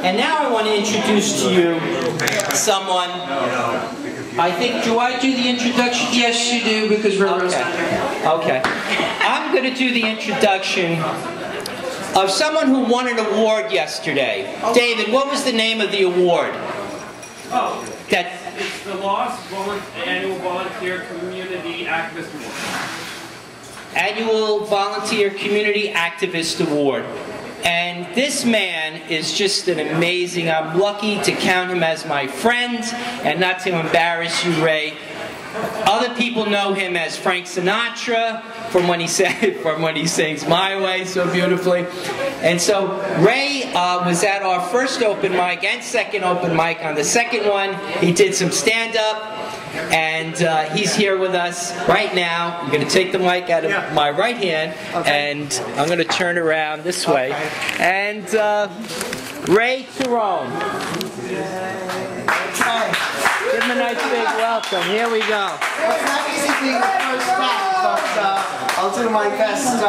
And now I want to introduce to you someone. I think, do I do the introduction? Yes, you do, because we're Okay. I'm going to do the introduction of someone who won an award yesterday. David, what was the name of the award? Oh, it's the Lost Annual Volunteer Community Activist Award. Annual Volunteer Community Activist Award. And this man is just an amazing, I'm lucky to count him as my friend, and not to embarrass you, Ray. Other people know him as Frank Sinatra from when he sings My Way so beautifully. And so Ray was at our first open mic and second open mic. On the second one, he did some stand-up. And he's here with us right now. I'm going to take the mic out of my right hand, and I'm going to turn around this way. And Ray Tyrone. Give him a nice big welcome. Here we go. Well, it's not easy being the first back, but I'll do my best.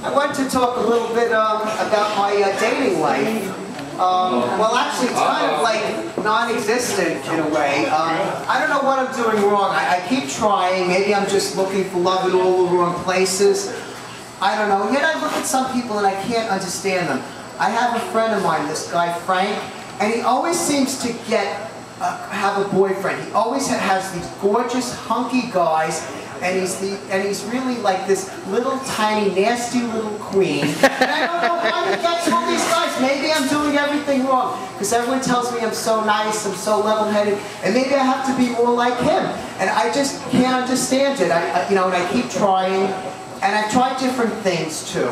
I want to talk a little bit about my dating life. Well, actually, it's kind of like non-existent in a way. I don't know what I'm doing wrong. I keep trying. Maybe I'm just looking for love in all the wrong places. I don't know. Yet I look at some people and I can't understand them. I have a friend of mine, this guy Frank, and he always seems to have a boyfriend. He always has these gorgeous, hunky guys. And he's really like this little tiny nasty little queen. And I don't know how he gets all these guys. Maybe I'm doing everything wrong, because everyone tells me I'm so nice, I'm so level-headed, and maybe I have to be more like him. And I just can't understand it. And I keep trying, and I've tried different things too.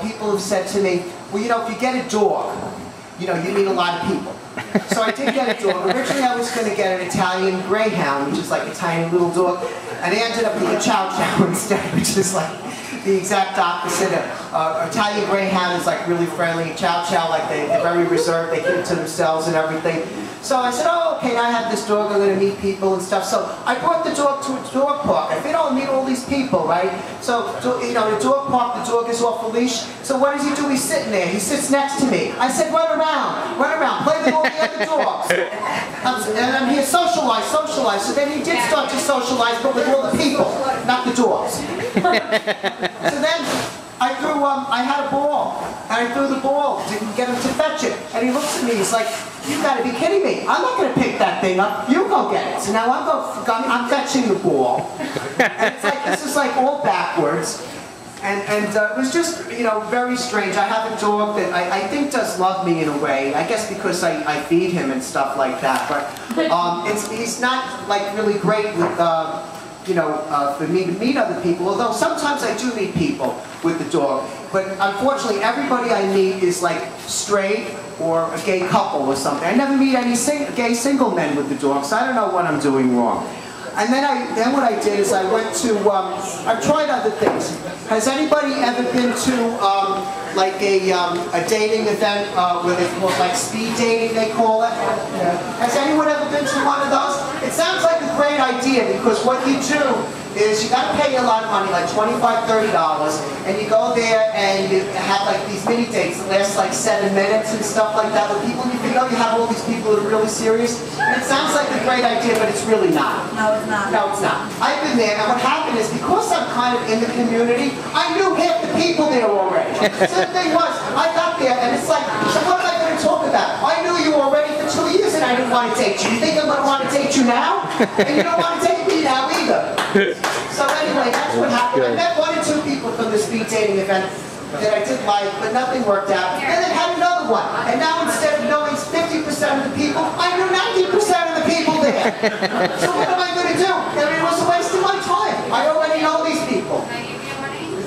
People have said to me, well, if you get a dog, you meet a lot of people. So I did get a dog. Originally I was going to get an Italian Greyhound, which is like a tiny little dog, and I ended up with a Chow Chow instead, which is like the exact opposite. Italian Greyhound is like really friendly. Chow Chow, like they're very reserved, they keep it to themselves and everything. So I said, oh, okay, now I have this dog, I'm going to meet people and stuff. So I brought the dog to a dog park. I figured I'll meet all these people, right? So, the dog park, the dog is off a leash. So what does he do? He's sitting there. He sits next to me. I said, run around, play with all the other dogs. And I'm here, socialize. So then he did start to socialize, but with all the people, not the dogs. So then I had a ball, and I threw the ball to get him to fetch it. And he looks at me, he's like, you gotta be kidding me. I'm not gonna pick that thing up. You go get it. So now I'm fetching the ball. And it's like, this is like all backwards. And it was just, very strange. I have a dog that I think does love me in a way. I guess because I feed him and stuff like that. But he's not like really great with, for me to meet other people. Although sometimes I do meet people with the dog. But unfortunately, everybody I meet is like straight or a gay couple or something. I never meet any gay single men with the dog, so I don't know what I'm doing wrong. And then what I did is I went to, I've tried other things. Has anybody ever been to like a dating event where they call it like speed dating, they call it? Has anyone ever been to one of those? It sounds like a great idea, because what you do is you got to pay a lot of money, like $25, $30, and you go there and you have like these mini dates that last like 7 minutes and stuff like that with people. You think, you have all these people that are really serious. And it sounds like a great idea, but it's really not. No, it's not. No, it's not. I've been there, and what happened is, because I'm kind of in the community, I knew half the people there already. So the thing was, I got there, and it's like, so what am I going to talk about? I knew you already for 2 years, and I didn't want to date you. You think I'm going to want to date you now? And you don't want to date me now either. So anyway, that's what happened. I met 1 or 2 people from the speed dating event that I did like, but nothing worked out. And then had another one. And now instead of knowing 50% of the people, I knew 90% of the people there. So what am I going to do? I mean, it was a waste of my time. I already know these people.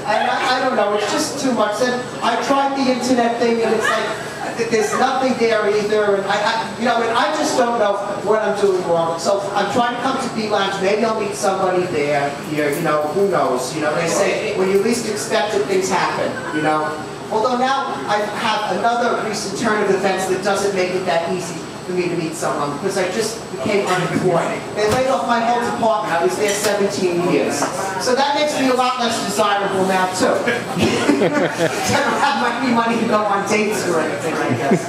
I don't know, it's just too much. And I tried the internet thing, and it's like, there's nothing there either, and I just don't know what I'm doing wrong. So I'm trying to come to Beat Lounge. Maybe I'll meet somebody there. Who knows? They say when you least expect it, things happen. Although now I have another recent turn of events that doesn't make it that easy. for me to meet someone because I just became unemployed. They laid off my whole department. I was there 17 years. So that makes me a lot less desirable now, too. I don't have any money to go on dates or anything like that.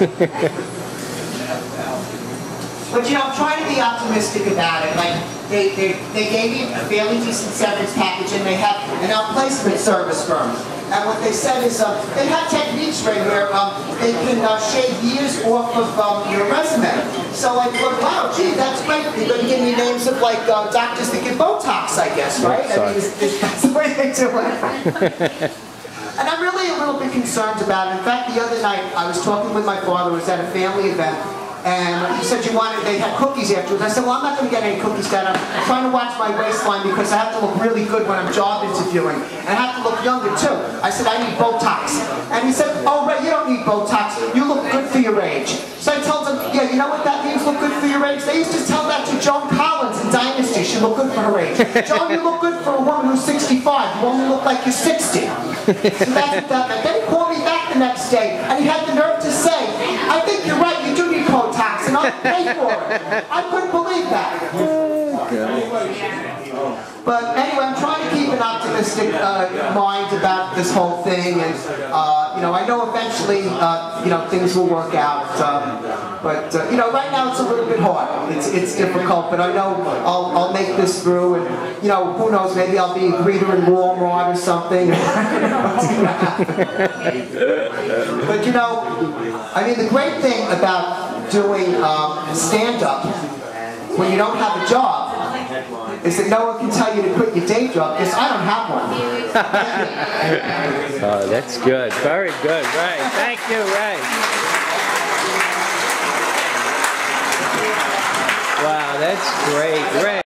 But you know, I'm trying to be optimistic about it. Like, they gave me a fairly decent severance package, and they have an outplacement service firm. And what they said is they have techniques right where they can shave years off of your resume. So I thought, wow, gee, that's great. They're going to give me names of like doctors that give Botox, I guess, right? I mean, that's the way they do it. And I'm really a little bit concerned about it. In fact, the other night I was talking with my father. It was at a family event. And he said they had cookies afterwards. I said, well, I'm not going to get any cookies, Dad. I'm trying to watch my waistline because I have to look really good when I'm job interviewing. And I have to look younger, too. I said, I need Botox. And he said, oh, Ray, you don't need Botox. You look good for your age. So I told him, yeah, you know what that means, look good for your age? They used to tell that to Joan Collins in Dynasty. She looked good for her age. Joan, you look good for a woman who's 65. You only look like you're 60. So that's what that meant. Then he called me back the next day, and he had the nerve to say, I think you're right, you do need Botox, and I'll pay for it. I couldn't believe that. But anyway, I'm trying to keep an optimistic mind about this whole thing, and you know, I know eventually, you know, things will work out. But you know, right now it's a little bit hard. It's difficult, but I know I'll make this through, and you know, who knows? Maybe I'll be a greeter in Walmart or something. But you know, I mean, the great thing about doing stand-up when you don't have a job is that no one can tell you to quit your day job because I don't have one. Oh, that's good. Very good, Ray. Thank you, Ray. Wow, that's great, Ray.